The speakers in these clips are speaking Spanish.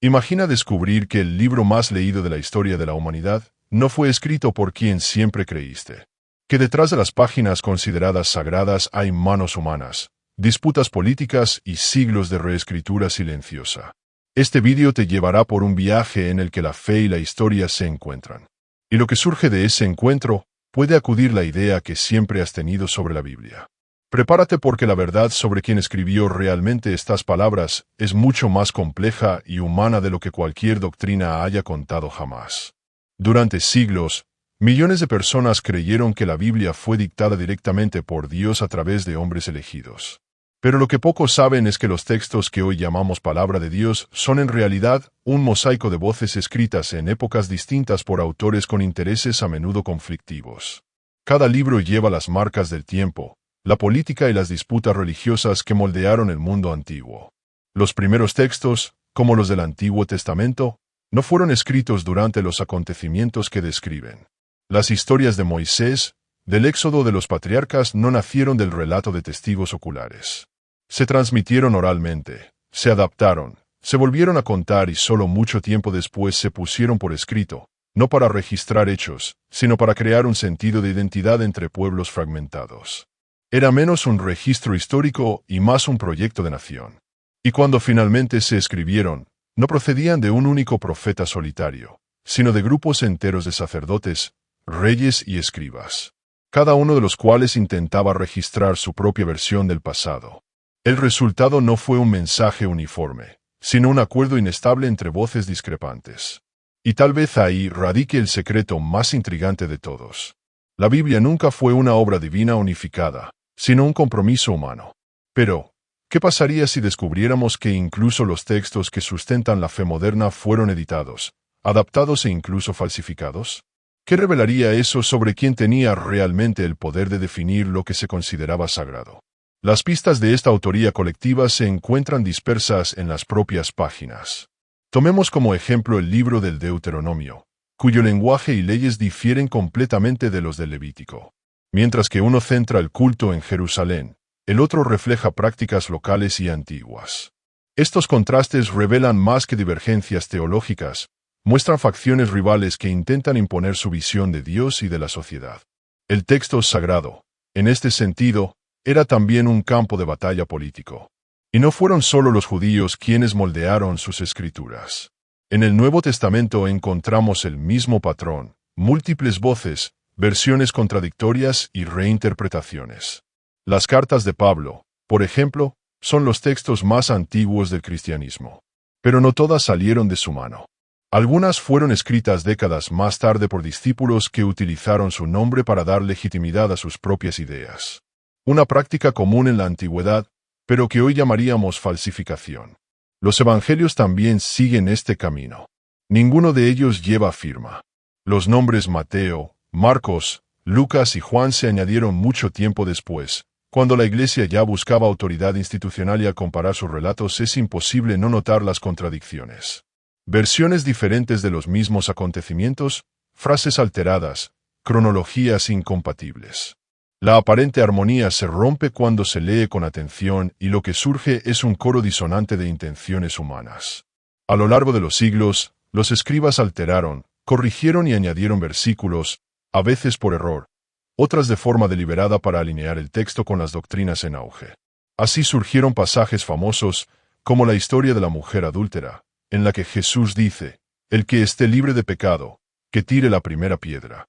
Imagina descubrir que el libro más leído de la historia de la humanidad no fue escrito por quien siempre creíste. Que detrás de las páginas consideradas sagradas hay manos humanas, disputas políticas y siglos de reescritura silenciosa. Este vídeo te llevará por un viaje en el que la fe y la historia se encuentran. Y lo que surge de ese encuentro puede acudir la idea que siempre has tenido sobre la Biblia. Prepárate porque la verdad sobre quién escribió realmente estas palabras es mucho más compleja y humana de lo que cualquier doctrina haya contado jamás. Durante siglos, millones de personas creyeron que la Biblia fue dictada directamente por Dios a través de hombres elegidos. Pero lo que pocos saben es que los textos que hoy llamamos palabra de Dios son en realidad un mosaico de voces escritas en épocas distintas por autores con intereses a menudo conflictivos. Cada libro lleva las marcas del tiempo, la política y las disputas religiosas que moldearon el mundo antiguo. Los primeros textos, como los del Antiguo Testamento, no fueron escritos durante los acontecimientos que describen. Las historias de Moisés, del éxodo de los patriarcas no nacieron del relato de testigos oculares. Se transmitieron oralmente, se adaptaron, se volvieron a contar y solo mucho tiempo después se pusieron por escrito, no para registrar hechos, sino para crear un sentido de identidad entre pueblos fragmentados. Era menos un registro histórico y más un proyecto de nación. Y cuando finalmente se escribieron, no procedían de un único profeta solitario, sino de grupos enteros de sacerdotes, reyes y escribas, cada uno de los cuales intentaba registrar su propia versión del pasado. El resultado no fue un mensaje uniforme, sino un acuerdo inestable entre voces discrepantes. Y tal vez ahí radique el secreto más intrigante de todos. La Biblia nunca fue una obra divina unificada, sino un compromiso humano. Pero, ¿qué pasaría si descubriéramos que incluso los textos que sustentan la fe moderna fueron editados, adaptados e incluso falsificados? ¿Qué revelaría eso sobre quién tenía realmente el poder de definir lo que se consideraba sagrado? Las pistas de esta autoría colectiva se encuentran dispersas en las propias páginas. Tomemos como ejemplo el libro del Deuteronomio, cuyo lenguaje y leyes difieren completamente de los del Levítico. Mientras que uno centra el culto en Jerusalén, el otro refleja prácticas locales y antiguas. Estos contrastes revelan más que divergencias teológicas, muestran facciones rivales que intentan imponer su visión de Dios y de la sociedad. El texto sagrado, en este sentido, era también un campo de batalla político. Y no fueron solo los judíos quienes moldearon sus escrituras. En el Nuevo Testamento encontramos el mismo patrón, múltiples voces, versiones contradictorias y reinterpretaciones. Las cartas de Pablo, por ejemplo, son los textos más antiguos del cristianismo. Pero no todas salieron de su mano. Algunas fueron escritas décadas más tarde por discípulos que utilizaron su nombre para dar legitimidad a sus propias ideas. Una práctica común en la antigüedad, pero que hoy llamaríamos falsificación. Los evangelios también siguen este camino. Ninguno de ellos lleva firma. Los nombres Mateo, Marcos, Lucas y Juan se añadieron mucho tiempo después. Cuando la Iglesia ya buscaba autoridad institucional y al comparar sus relatos es imposible no notar las contradicciones. Versiones diferentes de los mismos acontecimientos, frases alteradas, cronologías incompatibles. La aparente armonía se rompe cuando se lee con atención y lo que surge es un coro disonante de intenciones humanas. A lo largo de los siglos, los escribas alteraron, corrigieron y añadieron versículos, a veces por error, otras de forma deliberada para alinear el texto con las doctrinas en auge. Así surgieron pasajes famosos, como la historia de la mujer adúltera, en la que Jesús dice, «El que esté libre de pecado, que tire la primera piedra».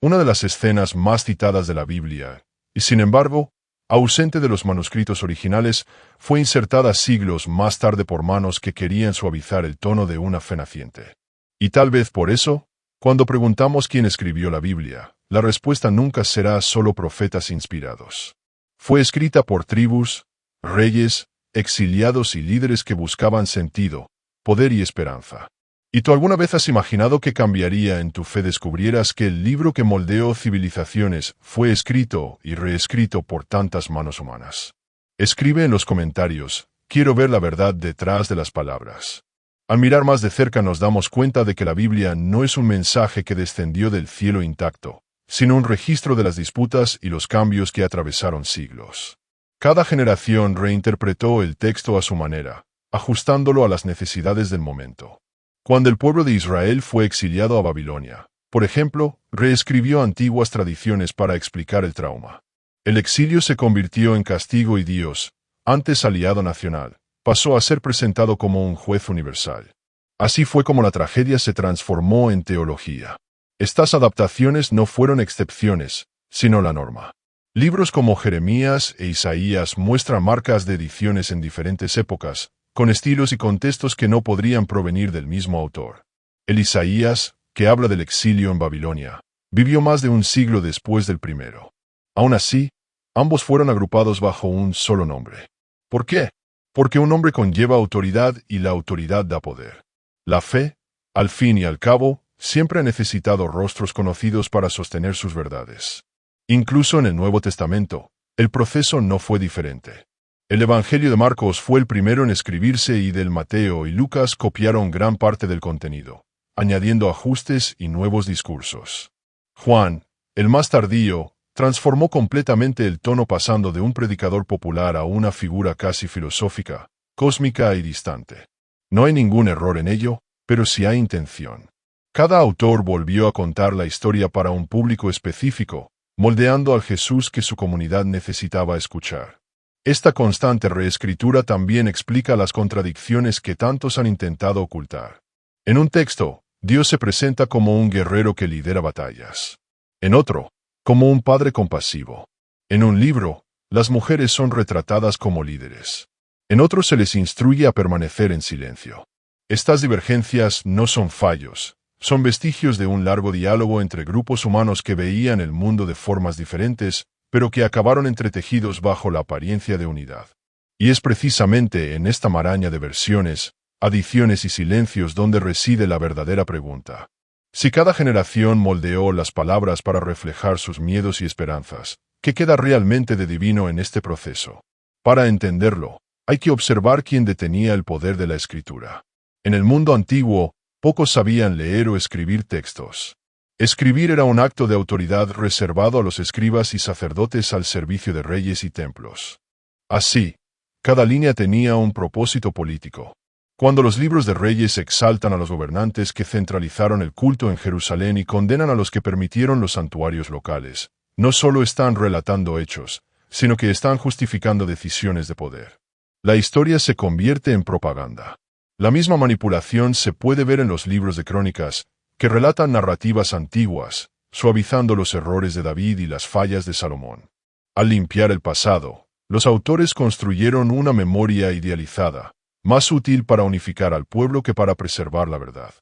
Una de las escenas más citadas de la Biblia, y sin embargo, ausente de los manuscritos originales, fue insertada siglos más tarde por manos que querían suavizar el tono de una fe naciente. Y tal vez por eso, cuando preguntamos quién escribió la Biblia, la respuesta nunca será solo profetas inspirados. Fue escrita por tribus, reyes, exiliados y líderes que buscaban sentido, poder y esperanza. ¿Y tú alguna vez has imaginado que cambiaría en tu fe descubrieras que el libro que moldeó civilizaciones fue escrito y reescrito por tantas manos humanas? Escribe en los comentarios, quiero ver la verdad detrás de las palabras. Al mirar más de cerca nos damos cuenta de que la Biblia no es un mensaje que descendió del cielo intacto, sino un registro de las disputas y los cambios que atravesaron siglos. Cada generación reinterpretó el texto a su manera, ajustándolo a las necesidades del momento. Cuando el pueblo de Israel fue exiliado a Babilonia, por ejemplo, reescribió antiguas tradiciones para explicar el trauma. El exilio se convirtió en castigo y Dios, antes aliado nacional, pasó a ser presentado como un juez universal. Así fue como la tragedia se transformó en teología. Estas adaptaciones no fueron excepciones, sino la norma. Libros como Jeremías e Isaías muestran marcas de ediciones en diferentes épocas, con estilos y contextos que no podrían provenir del mismo autor. El Isaías, que habla del exilio en Babilonia, vivió más de un siglo después del primero. Aún así, ambos fueron agrupados bajo un solo nombre. ¿Por qué? Porque un nombre conlleva autoridad y la autoridad da poder. La fe, al fin y al cabo, siempre ha necesitado rostros conocidos para sostener sus verdades. Incluso en el Nuevo Testamento, el proceso no fue diferente. El Evangelio de Marcos fue el primero en escribirse y del Mateo y Lucas copiaron gran parte del contenido, añadiendo ajustes y nuevos discursos. Juan, el más tardío, transformó completamente el tono pasando de un predicador popular a una figura casi filosófica, cósmica y distante. No hay ningún error en ello, pero sí hay intención. Cada autor volvió a contar la historia para un público específico, moldeando al Jesús que su comunidad necesitaba escuchar. Esta constante reescritura también explica las contradicciones que tantos han intentado ocultar. En un texto, Dios se presenta como un guerrero que lidera batallas. En otro, como un padre compasivo. En un libro, las mujeres son retratadas como líderes. En otro se les instruye a permanecer en silencio. Estas divergencias no son fallos, son vestigios de un largo diálogo entre grupos humanos que veían el mundo de formas diferentes, pero que acabaron entretejidos bajo la apariencia de unidad. Y es precisamente en esta maraña de versiones, adiciones y silencios donde reside la verdadera pregunta. Si cada generación moldeó las palabras para reflejar sus miedos y esperanzas, ¿qué queda realmente de divino en este proceso? Para entenderlo, hay que observar quién detenía el poder de la escritura. En el mundo antiguo, pocos sabían leer o escribir textos. Escribir era un acto de autoridad reservado a los escribas y sacerdotes al servicio de reyes y templos. Así, cada línea tenía un propósito político. Cuando los libros de reyes exaltan a los gobernantes que centralizaron el culto en Jerusalén y condenan a los que permitieron los santuarios locales, no solo están relatando hechos, sino que están justificando decisiones de poder. La historia se convierte en propaganda. La misma manipulación se puede ver en los libros de crónicas, que relatan narrativas antiguas, suavizando los errores de David y las fallas de Salomón. Al limpiar el pasado, los autores construyeron una memoria idealizada, más útil para unificar al pueblo que para preservar la verdad.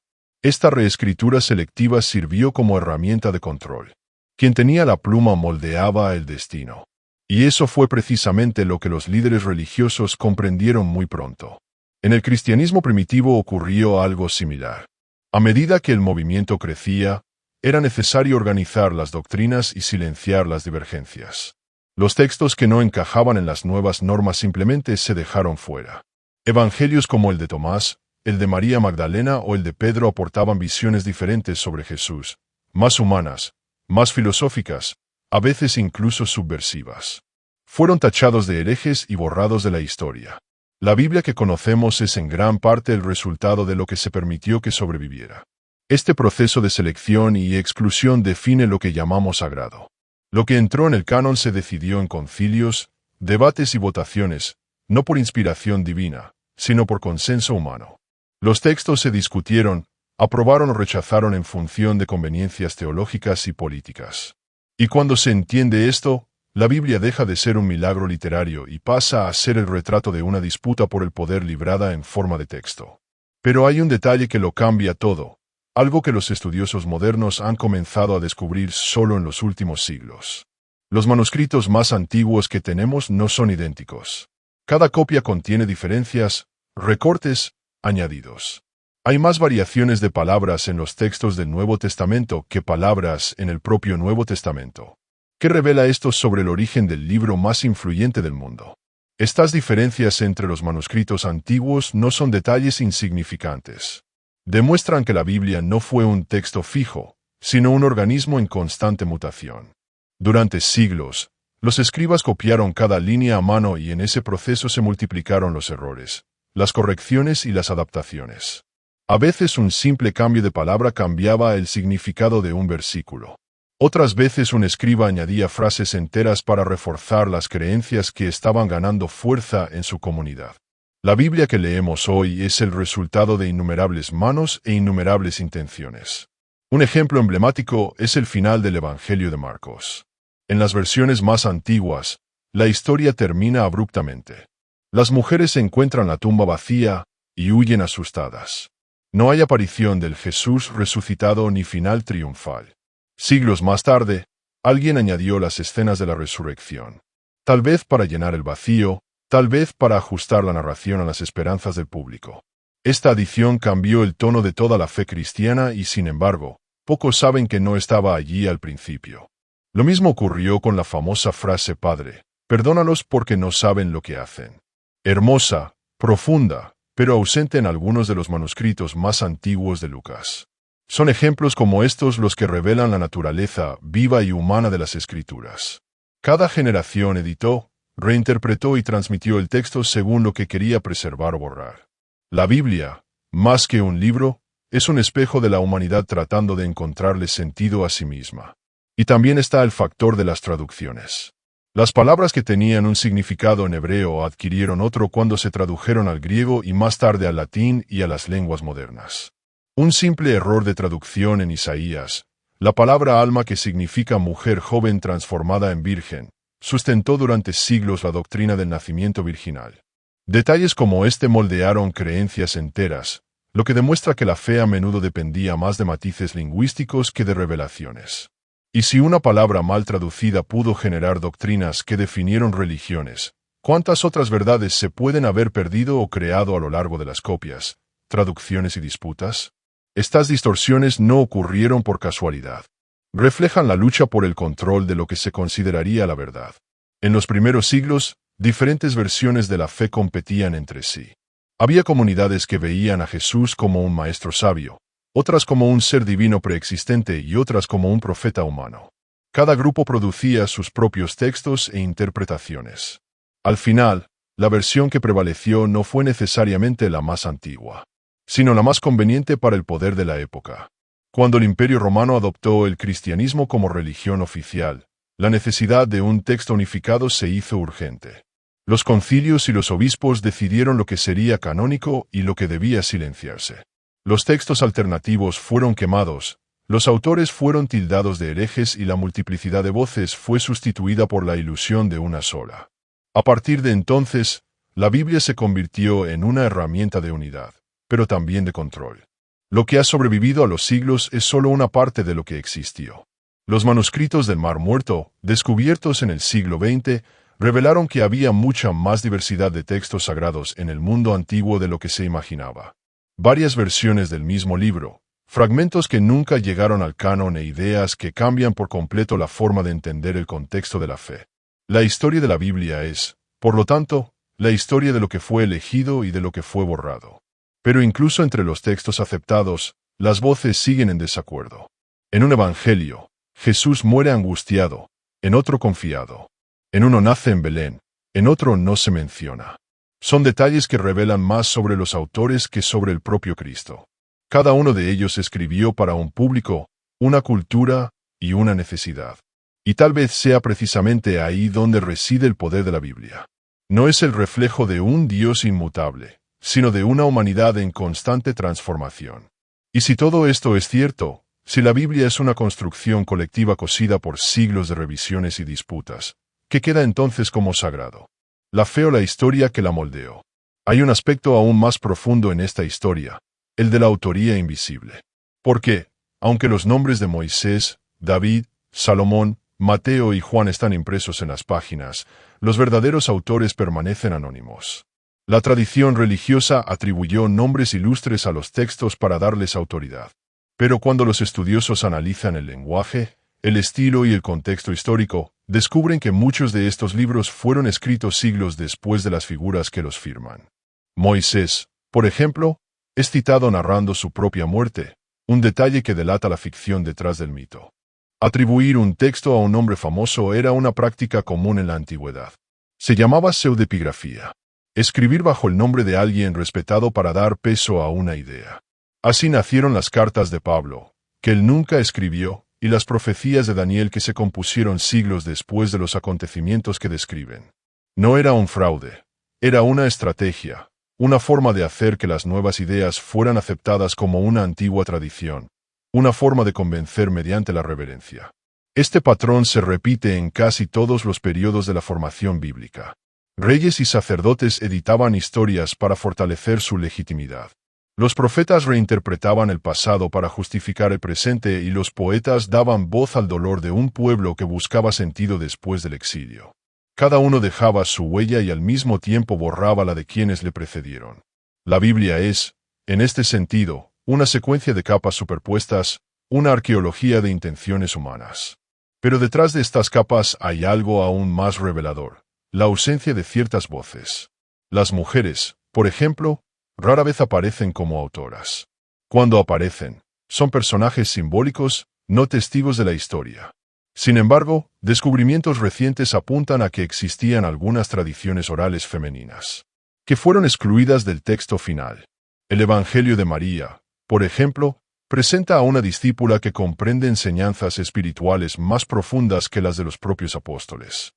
Esta reescritura selectiva sirvió como herramienta de control. Quien tenía la pluma moldeaba el destino. Y eso fue precisamente lo que los líderes religiosos comprendieron muy pronto. En el cristianismo primitivo ocurrió algo similar. A medida que el movimiento crecía, era necesario organizar las doctrinas y silenciar las divergencias. Los textos que no encajaban en las nuevas normas simplemente se dejaron fuera. Evangelios como el de Tomás, el de María Magdalena o el de Pedro aportaban visiones diferentes sobre Jesús, más humanas, más filosóficas, a veces incluso subversivas. Fueron tachados de herejes y borrados de la historia. La Biblia que conocemos es en gran parte el resultado de lo que se permitió que sobreviviera. Este proceso de selección y exclusión define lo que llamamos sagrado. Lo que entró en el canon se decidió en concilios, debates y votaciones, no por inspiración divina, sino por consenso humano. Los textos se discutieron, aprobaron o rechazaron en función de conveniencias teológicas y políticas. Y cuando se entiende esto, la Biblia deja de ser un milagro literario y pasa a ser el retrato de una disputa por el poder librada en forma de texto. Pero hay un detalle que lo cambia todo, algo que los estudiosos modernos han comenzado a descubrir solo en los últimos siglos. Los manuscritos más antiguos que tenemos no son idénticos. Cada copia contiene diferencias, recortes, añadidos. Hay más variaciones de palabras en los textos del Nuevo Testamento que palabras en el propio Nuevo Testamento. ¿Qué revela esto sobre el origen del libro más influyente del mundo? Estas diferencias entre los manuscritos antiguos no son detalles insignificantes. Demuestran que la Biblia no fue un texto fijo, sino un organismo en constante mutación. Durante siglos, los escribas copiaron cada línea a mano y en ese proceso se multiplicaron los errores, las correcciones y las adaptaciones. A veces un simple cambio de palabra cambiaba el significado de un versículo. Otras veces un escriba añadía frases enteras para reforzar las creencias que estaban ganando fuerza en su comunidad. La Biblia que leemos hoy es el resultado de innumerables manos e innumerables intenciones. Un ejemplo emblemático es el final del Evangelio de Marcos. En las versiones más antiguas, la historia termina abruptamente. Las mujeres encuentran la tumba vacía y huyen asustadas. No hay aparición del Jesús resucitado ni final triunfal. Siglos más tarde, alguien añadió las escenas de la resurrección. Tal vez para llenar el vacío, tal vez para ajustar la narración a las esperanzas del público. Esta adición cambió el tono de toda la fe cristiana y, sin embargo, pocos saben que no estaba allí al principio. Lo mismo ocurrió con la famosa frase Padre, perdónalos porque no saben lo que hacen. Hermosa, profunda, pero ausente en algunos de los manuscritos más antiguos de Lucas. Son ejemplos como estos los que revelan la naturaleza viva y humana de las Escrituras. Cada generación editó, reinterpretó y transmitió el texto según lo que quería preservar o borrar. La Biblia, más que un libro, es un espejo de la humanidad tratando de encontrarle sentido a sí misma. Y también está el factor de las traducciones. Las palabras que tenían un significado en hebreo adquirieron otro cuando se tradujeron al griego y más tarde al latín y a las lenguas modernas. Un simple error de traducción en Isaías, la palabra alma que significa mujer joven transformada en virgen, sustentó durante siglos la doctrina del nacimiento virginal. Detalles como este moldearon creencias enteras, lo que demuestra que la fe a menudo dependía más de matices lingüísticos que de revelaciones. Y si una palabra mal traducida pudo generar doctrinas que definieron religiones, ¿cuántas otras verdades se pueden haber perdido o creado a lo largo de las copias, traducciones y disputas? Estas distorsiones no ocurrieron por casualidad. Reflejan la lucha por el control de lo que se consideraría la verdad. En los primeros siglos, diferentes versiones de la fe competían entre sí. Había comunidades que veían a Jesús como un maestro sabio, otras como un ser divino preexistente y otras como un profeta humano. Cada grupo producía sus propios textos e interpretaciones. Al final, la versión que prevaleció no fue necesariamente la más antigua, sino la más conveniente para el poder de la época. Cuando el Imperio Romano adoptó el cristianismo como religión oficial, la necesidad de un texto unificado se hizo urgente. Los concilios y los obispos decidieron lo que sería canónico y lo que debía silenciarse. Los textos alternativos fueron quemados, los autores fueron tildados de herejes y la multiplicidad de voces fue sustituida por la ilusión de una sola. A partir de entonces, la Biblia se convirtió en una herramienta de unidad, pero también de control. Lo que ha sobrevivido a los siglos es solo una parte de lo que existió. Los manuscritos del Mar Muerto, descubiertos en el siglo XX, revelaron que había mucha más diversidad de textos sagrados en el mundo antiguo de lo que se imaginaba. Varias versiones del mismo libro, fragmentos que nunca llegaron al canon e ideas que cambian por completo la forma de entender el contexto de la fe. La historia de la Biblia es, por lo tanto, la historia de lo que fue elegido y de lo que fue borrado. Pero incluso entre los textos aceptados, las voces siguen en desacuerdo. En un evangelio, Jesús muere angustiado, en otro confiado. En uno nace en Belén, en otro no se menciona. Son detalles que revelan más sobre los autores que sobre el propio Cristo. Cada uno de ellos escribió para un público, una cultura y una necesidad. Y tal vez sea precisamente ahí donde reside el poder de la Biblia. No es el reflejo de un Dios inmutable, sino de una humanidad en constante transformación. Y si todo esto es cierto, si la Biblia es una construcción colectiva cosida por siglos de revisiones y disputas, ¿qué queda entonces como sagrado? La fe o la historia que la moldeó. Hay un aspecto aún más profundo en esta historia, el de la autoría invisible. Porque, aunque los nombres de Moisés, David, Salomón, Mateo y Juan están impresos en las páginas, los verdaderos autores permanecen anónimos. La tradición religiosa atribuyó nombres ilustres a los textos para darles autoridad. Pero cuando los estudiosos analizan el lenguaje, el estilo y el contexto histórico, descubren que muchos de estos libros fueron escritos siglos después de las figuras que los firman. Moisés, por ejemplo, es citado narrando su propia muerte, un detalle que delata la ficción detrás del mito. Atribuir un texto a un hombre famoso era una práctica común en la antigüedad. Se llamaba pseudepigrafía. Escribir bajo el nombre de alguien respetado para dar peso a una idea. Así nacieron las cartas de Pablo, que él nunca escribió, y las profecías de Daniel que se compusieron siglos después de los acontecimientos que describen. No era un fraude, era una estrategia, una forma de hacer que las nuevas ideas fueran aceptadas como una antigua tradición, una forma de convencer mediante la reverencia. Este patrón se repite en casi todos los periodos de la formación bíblica. Reyes y sacerdotes editaban historias para fortalecer su legitimidad. Los profetas reinterpretaban el pasado para justificar el presente y los poetas daban voz al dolor de un pueblo que buscaba sentido después del exilio. Cada uno dejaba su huella y al mismo tiempo borraba la de quienes le precedieron. La Biblia es, en este sentido, una secuencia de capas superpuestas, una arqueología de intenciones humanas. Pero detrás de estas capas hay algo aún más revelador: la ausencia de ciertas voces. Las mujeres, por ejemplo, rara vez aparecen como autoras. Cuando aparecen, son personajes simbólicos, no testigos de la historia. Sin embargo, descubrimientos recientes apuntan a que existían algunas tradiciones orales femeninas, que fueron excluidas del texto final. El Evangelio de María, por ejemplo, presenta a una discípula que comprende enseñanzas espirituales más profundas que las de los propios apóstoles.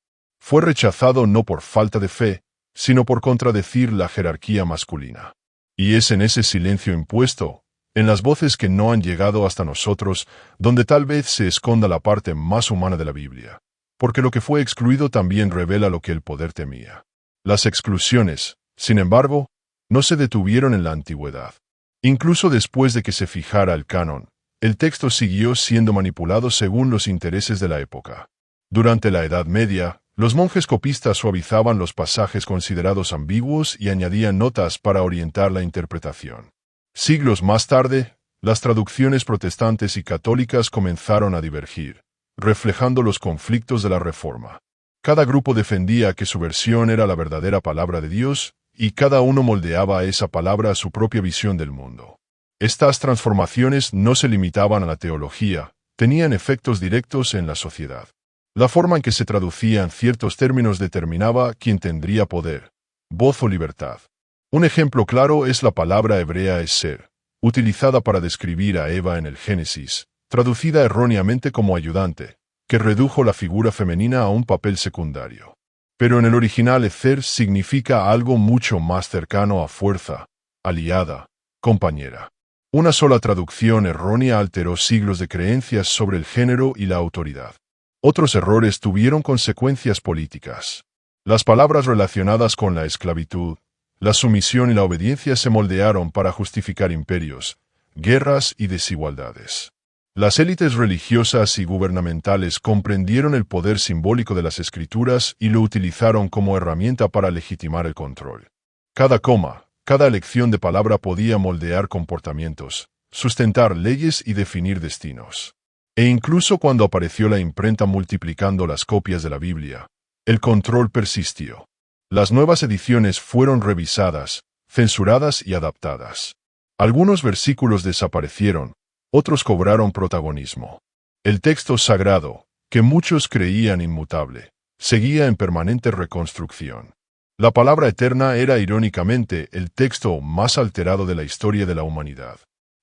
Fue rechazado no por falta de fe, sino por contradecir la jerarquía masculina. Y es en ese silencio impuesto, en las voces que no han llegado hasta nosotros, donde tal vez se esconda la parte más humana de la Biblia. Porque lo que fue excluido también revela lo que el poder temía. Las exclusiones, sin embargo, no se detuvieron en la antigüedad. Incluso después de que se fijara el canon, el texto siguió siendo manipulado según los intereses de la época. Durante la Edad Media, los monjes copistas suavizaban los pasajes considerados ambiguos y añadían notas para orientar la interpretación. Siglos más tarde, las traducciones protestantes y católicas comenzaron a divergir, reflejando los conflictos de la Reforma. Cada grupo defendía que su versión era la verdadera palabra de Dios, y cada uno moldeaba esa palabra a su propia visión del mundo. Estas transformaciones no se limitaban a la teología, tenían efectos directos en la sociedad. La forma en que se traducían ciertos términos determinaba quién tendría poder, voz o libertad. Un ejemplo claro es la palabra hebrea eser, utilizada para describir a Eva en el Génesis, traducida erróneamente como ayudante, que redujo la figura femenina a un papel secundario. Pero en el original ezer significa algo mucho más cercano a fuerza, aliada, compañera. Una sola traducción errónea alteró siglos de creencias sobre el género y la autoridad. Otros errores tuvieron consecuencias políticas. Las palabras relacionadas con la esclavitud, la sumisión y la obediencia se moldearon para justificar imperios, guerras y desigualdades. Las élites religiosas y gubernamentales comprendieron el poder simbólico de las escrituras y lo utilizaron como herramienta para legitimar el control. Cada coma, cada elección de palabra podía moldear comportamientos, sustentar leyes y definir destinos. E incluso cuando apareció la imprenta multiplicando las copias de la Biblia, el control persistió. Las nuevas ediciones fueron revisadas, censuradas y adaptadas. Algunos versículos desaparecieron, otros cobraron protagonismo. El texto sagrado, que muchos creían inmutable, seguía en permanente reconstrucción. La palabra eterna era irónicamente el texto más alterado de la historia de la humanidad.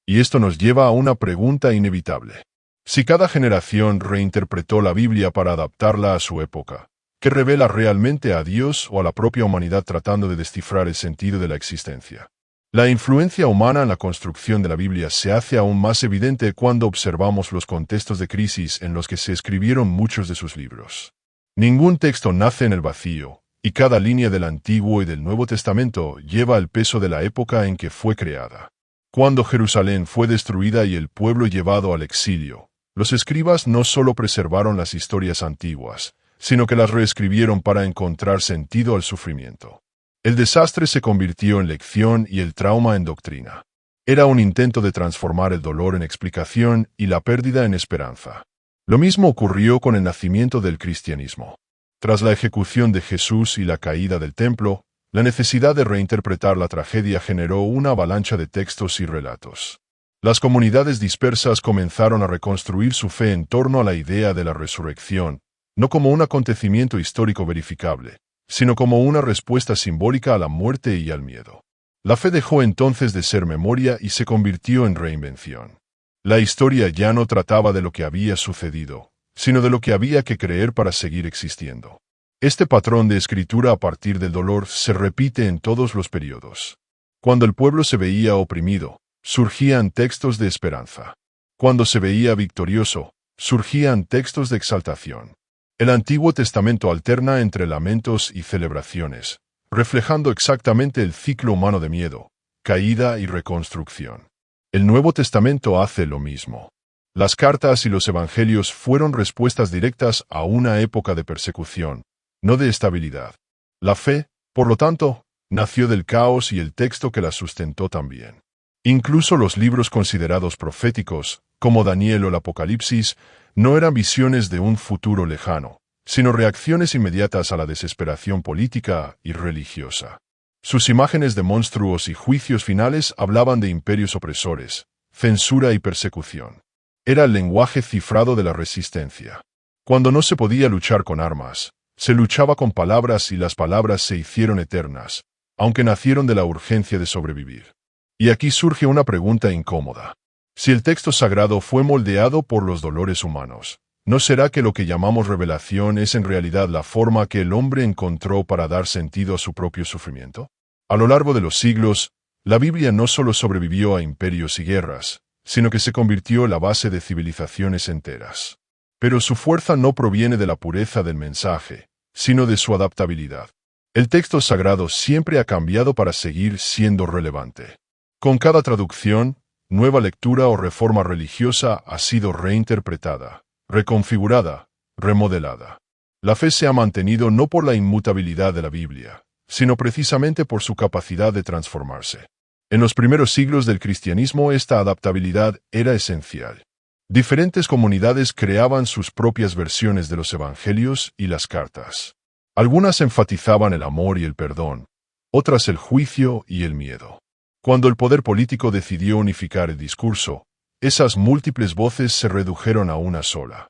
Y esto nos lleva a una pregunta inevitable. Si cada generación reinterpretó la Biblia para adaptarla a su época, ¿qué revela realmente a Dios o a la propia humanidad tratando de descifrar el sentido de la existencia? La influencia humana en la construcción de la Biblia se hace aún más evidente cuando observamos los contextos de crisis en los que se escribieron muchos de sus libros. Ningún texto nace en el vacío, y cada línea del Antiguo y del Nuevo Testamento lleva el peso de la época en que fue creada. Cuando Jerusalén fue destruida y el pueblo llevado al exilio, los escribas no solo preservaron las historias antiguas, sino que las reescribieron para encontrar sentido al sufrimiento. El desastre se convirtió en lección y el trauma en doctrina. Era un intento de transformar el dolor en explicación y la pérdida en esperanza. Lo mismo ocurrió con el nacimiento del cristianismo. Tras la ejecución de Jesús y la caída del templo, la necesidad de reinterpretar la tragedia generó una avalancha de textos y relatos. Las comunidades dispersas comenzaron a reconstruir su fe en torno a la idea de la resurrección, no como un acontecimiento histórico verificable, sino como una respuesta simbólica a la muerte y al miedo. La fe dejó entonces de ser memoria y se convirtió en reinvención. La historia ya no trataba de lo que había sucedido, sino de lo que había que creer para seguir existiendo. Este patrón de escritura a partir del dolor se repite en todos los periodos. Cuando el pueblo se veía oprimido, surgían textos de esperanza. Cuando se veía victorioso, surgían textos de exaltación. El Antiguo Testamento alterna entre lamentos y celebraciones, reflejando exactamente el ciclo humano de miedo, caída y reconstrucción. El Nuevo Testamento hace lo mismo. Las cartas y los evangelios fueron respuestas directas a una época de persecución, no de estabilidad. La fe, por lo tanto, nació del caos y el texto que la sustentó también. Incluso los libros considerados proféticos, como Daniel o el Apocalipsis, no eran visiones de un futuro lejano, sino reacciones inmediatas a la desesperación política y religiosa. Sus imágenes de monstruos y juicios finales hablaban de imperios opresores, censura y persecución. Era el lenguaje cifrado de la resistencia. Cuando no se podía luchar con armas, se luchaba con palabras y las palabras se hicieron eternas, aunque nacieron de la urgencia de sobrevivir. Y aquí surge una pregunta incómoda. Si el texto sagrado fue moldeado por los dolores humanos, ¿no será que lo que llamamos revelación es en realidad la forma que el hombre encontró para dar sentido a su propio sufrimiento? A lo largo de los siglos, la Biblia no solo sobrevivió a imperios y guerras, sino que se convirtió en la base de civilizaciones enteras. Pero su fuerza no proviene de la pureza del mensaje, sino de su adaptabilidad. El texto sagrado siempre ha cambiado para seguir siendo relevante. Con cada traducción, nueva lectura o reforma religiosa ha sido reinterpretada, reconfigurada, remodelada. La fe se ha mantenido no por la inmutabilidad de la Biblia, sino precisamente por su capacidad de transformarse. En los primeros siglos del cristianismo esta adaptabilidad era esencial. Diferentes comunidades creaban sus propias versiones de los evangelios y las cartas. Algunas enfatizaban el amor y el perdón, otras el juicio y el miedo. Cuando el poder político decidió unificar el discurso, esas múltiples voces se redujeron a una sola.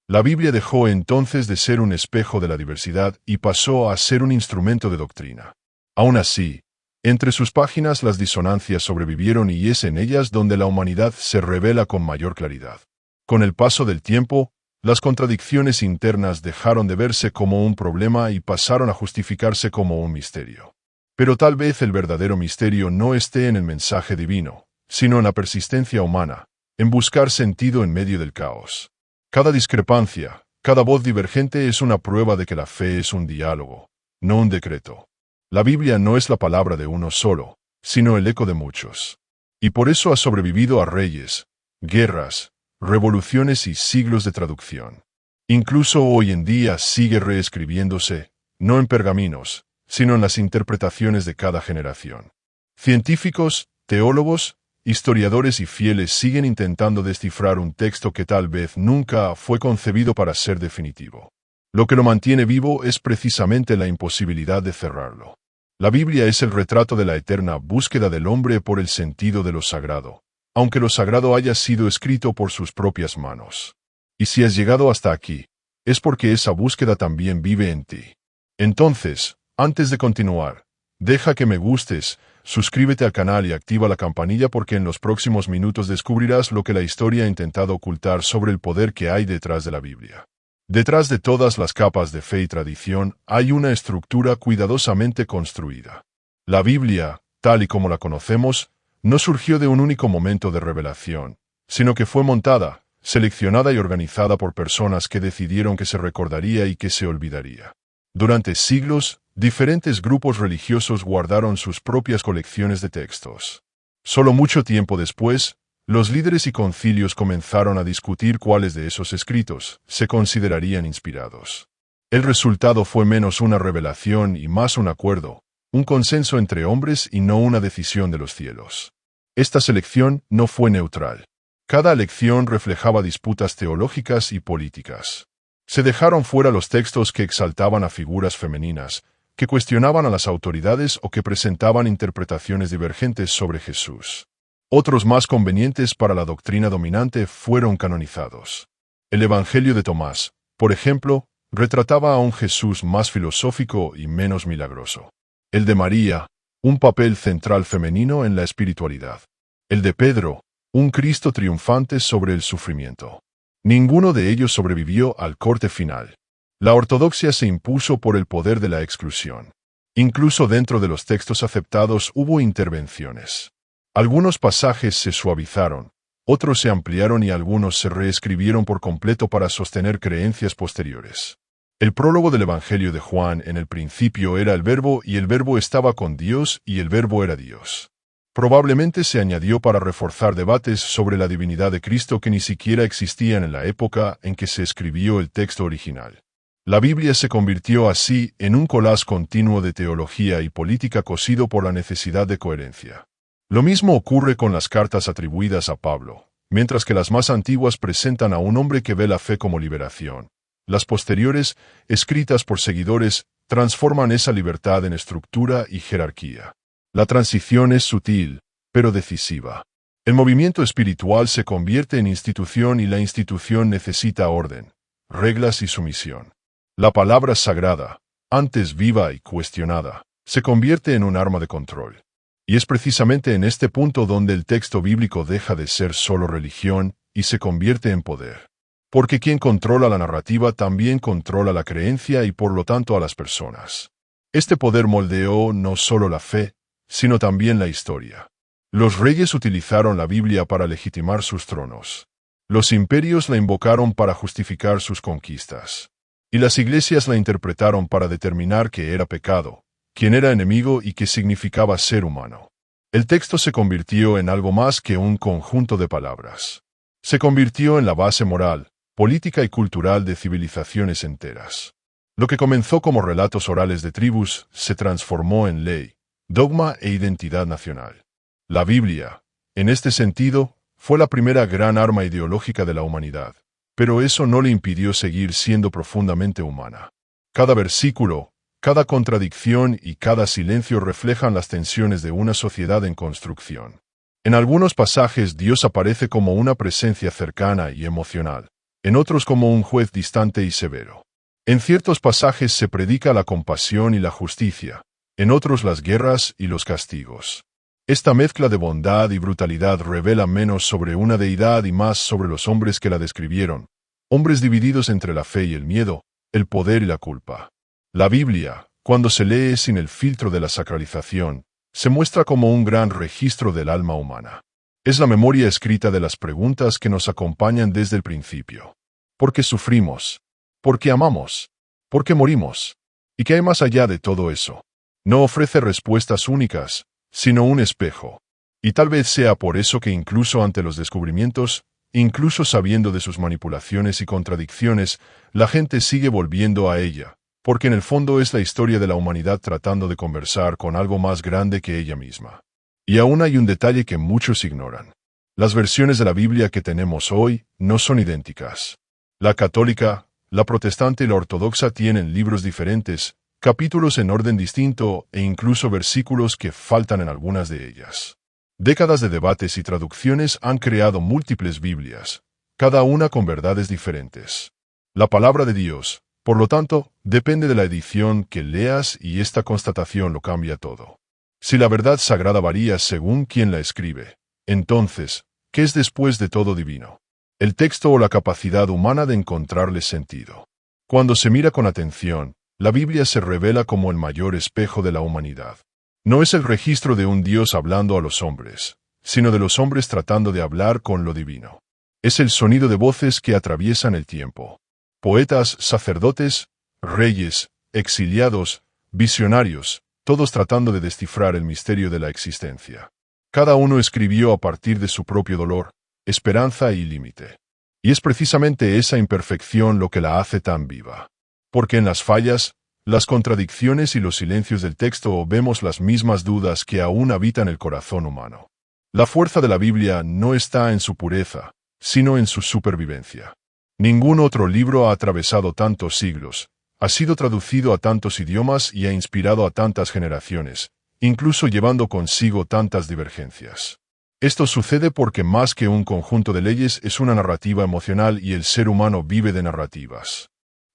La Biblia dejó entonces de ser un espejo de la diversidad y pasó a ser un instrumento de doctrina. Aún así, entre sus páginas las disonancias sobrevivieron y es en ellas donde la humanidad se revela con mayor claridad. Con el paso del tiempo, las contradicciones internas dejaron de verse como un problema y pasaron a justificarse como un misterio. Pero tal vez el verdadero misterio no esté en el mensaje divino, sino en la persistencia humana, en buscar sentido en medio del caos. Cada discrepancia, cada voz divergente es una prueba de que la fe es un diálogo, no un decreto. La Biblia no es la palabra de uno solo, sino el eco de muchos. Y por eso ha sobrevivido a reyes, guerras, revoluciones y siglos de traducción. Incluso hoy en día sigue reescribiéndose, no en pergaminos, sino en las interpretaciones de cada generación. Científicos, teólogos, historiadores y fieles siguen intentando descifrar un texto que tal vez nunca fue concebido para ser definitivo. Lo que lo mantiene vivo es precisamente la imposibilidad de cerrarlo. La Biblia es el retrato de la eterna búsqueda del hombre por el sentido de lo sagrado, aunque lo sagrado haya sido escrito por sus propias manos. Y si has llegado hasta aquí, es porque esa búsqueda también vive en ti. Entonces, antes de continuar, deja que me gustes, suscríbete al canal y activa la campanilla porque en los próximos minutos descubrirás lo que la historia ha intentado ocultar sobre el poder que hay detrás de la Biblia. Detrás de todas las capas de fe y tradición hay una estructura cuidadosamente construida. La Biblia, tal y como la conocemos, no surgió de un único momento de revelación, sino que fue montada, seleccionada y organizada por personas que decidieron que se recordaría y que se olvidaría. Durante siglos, diferentes grupos religiosos guardaron sus propias colecciones de textos. Solo mucho tiempo después, los líderes y concilios comenzaron a discutir cuáles de esos escritos se considerarían inspirados. El resultado fue menos una revelación y más un acuerdo, un consenso entre hombres y no una decisión de los cielos. Esta selección no fue neutral. Cada elección reflejaba disputas teológicas y políticas. Se dejaron fuera los textos que exaltaban a figuras femeninas, que cuestionaban a las autoridades o que presentaban interpretaciones divergentes sobre Jesús. Otros más convenientes para la doctrina dominante fueron canonizados. El Evangelio de Tomás, por ejemplo, retrataba a un Jesús más filosófico y menos milagroso. El de María, un papel central femenino en la espiritualidad. El de Pedro, un Cristo triunfante sobre el sufrimiento. Ninguno de ellos sobrevivió al corte final. La ortodoxia se impuso por el poder de la exclusión. Incluso dentro de los textos aceptados hubo intervenciones. Algunos pasajes se suavizaron, otros se ampliaron y algunos se reescribieron por completo para sostener creencias posteriores. El prólogo del Evangelio de Juan: en el principio era el Verbo y el Verbo estaba con Dios y el Verbo era Dios. Probablemente se añadió para reforzar debates sobre la divinidad de Cristo que ni siquiera existían en la época en que se escribió el texto original. La Biblia se convirtió así en un collage continuo de teología y política cosido por la necesidad de coherencia. Lo mismo ocurre con las cartas atribuidas a Pablo. Mientras que las más antiguas presentan a un hombre que ve la fe como liberación, las posteriores, escritas por seguidores, transforman esa libertad en estructura y jerarquía. La transición es sutil, pero decisiva. El movimiento espiritual se convierte en institución y la institución necesita orden, reglas y sumisión. La palabra sagrada, antes viva y cuestionada, se convierte en un arma de control. Y es precisamente en este punto donde el texto bíblico deja de ser solo religión y se convierte en poder. Porque quien controla la narrativa también controla la creencia y por lo tanto a las personas. Este poder moldeó no solo la fe, sino también la historia. Los reyes utilizaron la Biblia para legitimar sus tronos. Los imperios la invocaron para justificar sus conquistas. Y las iglesias la interpretaron para determinar qué era pecado, quién era enemigo y qué significaba ser humano. El texto se convirtió en algo más que un conjunto de palabras. Se convirtió en la base moral, política y cultural de civilizaciones enteras. Lo que comenzó como relatos orales de tribus se transformó en ley, dogma e identidad nacional. La Biblia, en este sentido, fue la primera gran arma ideológica de la humanidad, pero eso no le impidió seguir siendo profundamente humana. Cada versículo, cada contradicción y cada silencio reflejan las tensiones de una sociedad en construcción. En algunos pasajes Dios aparece como una presencia cercana y emocional, en otros como un juez distante y severo. En ciertos pasajes se predica la compasión y la justicia, en otros las guerras y los castigos. Esta mezcla de bondad y brutalidad revela menos sobre una deidad y más sobre los hombres que la describieron, hombres divididos entre la fe y el miedo, el poder y la culpa. La Biblia, cuando se lee sin el filtro de la sacralización, se muestra como un gran registro del alma humana. Es la memoria escrita de las preguntas que nos acompañan desde el principio. ¿Por qué sufrimos? ¿Por qué amamos? ¿Por qué morimos? ¿Y qué hay más allá de todo eso? No ofrece respuestas únicas, sino un espejo. Y tal vez sea por eso que incluso ante los descubrimientos, incluso sabiendo de sus manipulaciones y contradicciones, la gente sigue volviendo a ella, porque en el fondo es la historia de la humanidad tratando de conversar con algo más grande que ella misma. Y aún hay un detalle que muchos ignoran. Las versiones de la Biblia que tenemos hoy no son idénticas. La católica, la protestante y la ortodoxa tienen libros diferentes, capítulos en orden distinto e incluso versículos que faltan en algunas de ellas. Décadas de debates y traducciones han creado múltiples Biblias, cada una con verdades diferentes. La palabra de Dios, por lo tanto, depende de la edición que leas y esta constatación lo cambia todo. Si la verdad sagrada varía según quien la escribe, entonces, ¿qué es después de todo divino? El texto o la capacidad humana de encontrarle sentido. Cuando se mira con atención, la Biblia se revela como el mayor espejo de la humanidad. No es el registro de un Dios hablando a los hombres, sino de los hombres tratando de hablar con lo divino. Es el sonido de voces que atraviesan el tiempo. Poetas, sacerdotes, reyes, exiliados, visionarios, todos tratando de descifrar el misterio de la existencia. Cada uno escribió a partir de su propio dolor, esperanza y límite. Y es precisamente esa imperfección lo que la hace tan viva. Porque en las fallas, las contradicciones y los silencios del texto vemos las mismas dudas que aún habitan el corazón humano. La fuerza de la Biblia no está en su pureza, sino en su supervivencia. Ningún otro libro ha atravesado tantos siglos, ha sido traducido a tantos idiomas y ha inspirado a tantas generaciones, incluso llevando consigo tantas divergencias. Esto sucede porque más que un conjunto de leyes es una narrativa emocional y el ser humano vive de narrativas.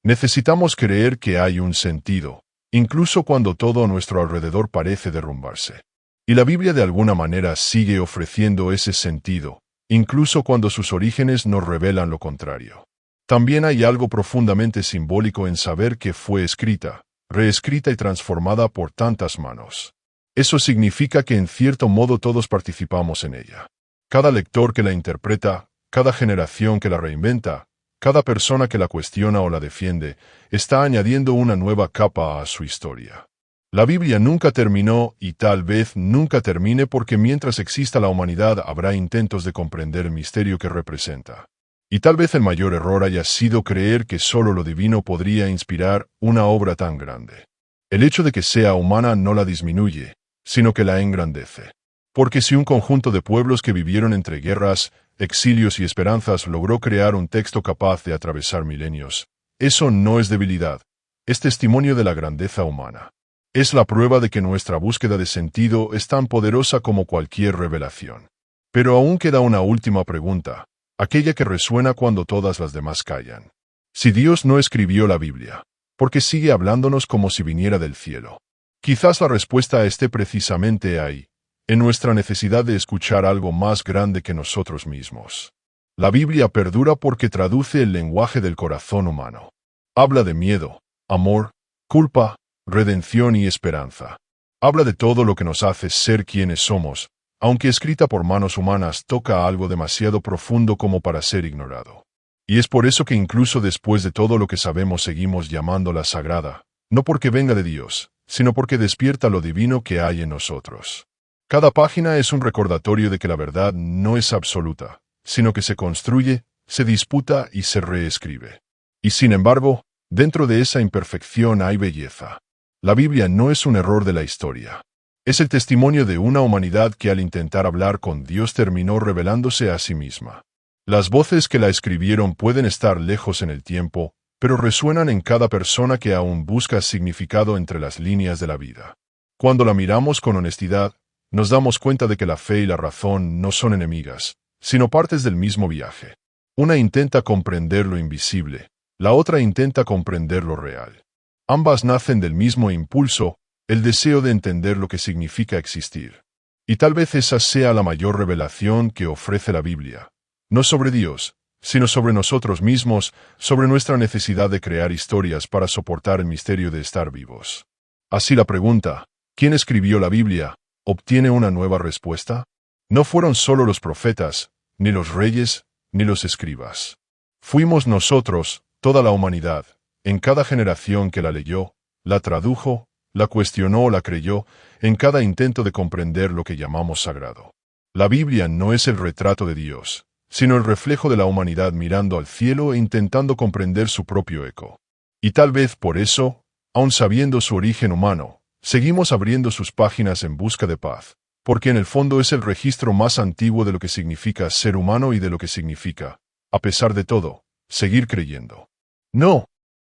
Necesitamos creer que hay un sentido, incluso cuando todo a nuestro alrededor parece derrumbarse. Y la Biblia de alguna manera sigue ofreciendo ese sentido, incluso cuando sus orígenes nos revelan lo contrario. También hay algo profundamente simbólico en saber que fue escrita, reescrita y transformada por tantas manos. Eso significa que en cierto modo todos participamos en ella. Cada lector que la interpreta, cada generación que la reinventa, cada persona que la cuestiona o la defiende, está añadiendo una nueva capa a su historia. La Biblia nunca terminó y tal vez nunca termine porque mientras exista la humanidad habrá intentos de comprender el misterio que representa. Y tal vez el mayor error haya sido creer que solo lo divino podría inspirar una obra tan grande. El hecho de que sea humana no la disminuye, sino que la engrandece. Porque si un conjunto de pueblos que vivieron entre guerras, exilios y esperanzas logró crear un texto capaz de atravesar milenios, eso no es debilidad, es testimonio de la grandeza humana. Es la prueba de que nuestra búsqueda de sentido es tan poderosa como cualquier revelación. Pero aún queda una última pregunta, aquella que resuena cuando todas las demás callan. Si Dios no escribió la Biblia, ¿por qué sigue hablándonos como si viniera del cielo? Quizás la respuesta esté precisamente ahí, en nuestra necesidad de escuchar algo más grande que nosotros mismos. La Biblia perdura porque traduce el lenguaje del corazón humano. Habla de miedo, amor, culpa, redención y esperanza. Habla de todo lo que nos hace ser quienes somos, aunque escrita por manos humanas toca algo demasiado profundo como para ser ignorado. Y es por eso que incluso después de todo lo que sabemos seguimos llamándola sagrada, no porque venga de Dios, sino porque despierta lo divino que hay en nosotros. Cada página es un recordatorio de que la verdad no es absoluta, sino que se construye, se disputa y se reescribe. Y sin embargo, dentro de esa imperfección hay belleza. La Biblia no es un error de la historia. Es el testimonio de una humanidad que al intentar hablar con Dios terminó revelándose a sí misma. Las voces que la escribieron pueden estar lejos en el tiempo, pero resuenan en cada persona que aún busca significado entre las líneas de la vida. Cuando la miramos con honestidad, nos damos cuenta de que la fe y la razón no son enemigas, sino partes del mismo viaje. Una intenta comprender lo invisible, la otra intenta comprender lo real. Ambas nacen del mismo impulso, el deseo de entender lo que significa existir. Y tal vez esa sea la mayor revelación que ofrece la Biblia. No sobre Dios, sino sobre nosotros mismos, sobre nuestra necesidad de crear historias para soportar el misterio de estar vivos. Así la pregunta, ¿quién escribió la Biblia?, obtiene una nueva respuesta. No fueron solo los profetas, ni los reyes, ni los escribas. Fuimos nosotros, toda la humanidad, en cada generación que la leyó, la tradujo, la cuestionó o la creyó, en cada intento de comprender lo que llamamos sagrado. La Biblia no es el retrato de Dios, sino el reflejo de la humanidad mirando al cielo e intentando comprender su propio eco. Y tal vez por eso, aun sabiendo su origen humano, seguimos abriendo sus páginas en busca de paz, porque en el fondo es el registro más antiguo de lo que significa ser humano y de lo que significa, a pesar de todo, seguir creyendo. No,